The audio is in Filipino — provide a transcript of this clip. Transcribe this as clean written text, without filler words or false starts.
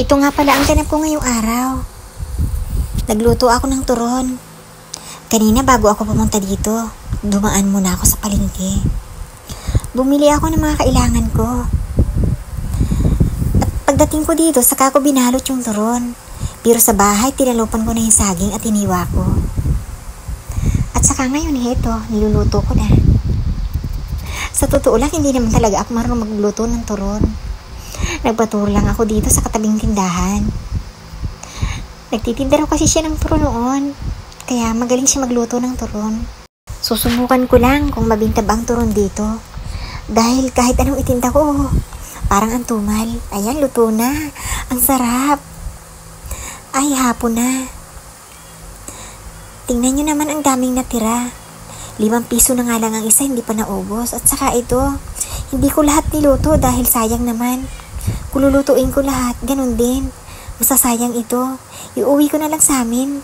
Ito nga pala ang ganap ko ngayong araw. Nagluto ako ng turon. Kanina bago ako pumunta dito, dumaan muna ako sa palengke. Bumili ako ng mga kailangan ko. At pagdating ko dito, saka ko binalot yung turon. Pero sa bahay, tinalupan ko na yung saging at hiniwa ko. At saka ngayon, heto, niluluto ko na. Sa totoo lang, hindi naman talaga ako marunong magluto ng turon. Nagpaturo lang ako dito sa katabing tindahan. Nagtitinda raw kasi siya ng turon noon. Kaya magaling siya magluto ng turon. Susubukan ko lang kung mabintab ang turon dito. Dahil kahit anong itinda ko, parang ang tumal. Ayan, luto na. Ang sarap. Ay, hapon na. Tingnan nyo naman ang daming natira. 5 piso na nga lang ang isa, hindi pa naubos. At saka ito, hindi ko lahat niluto dahil sayang naman. Kung lulutuin ko lahat, ganun din. Masasayang ito. Iuwi ko na lang sa amin.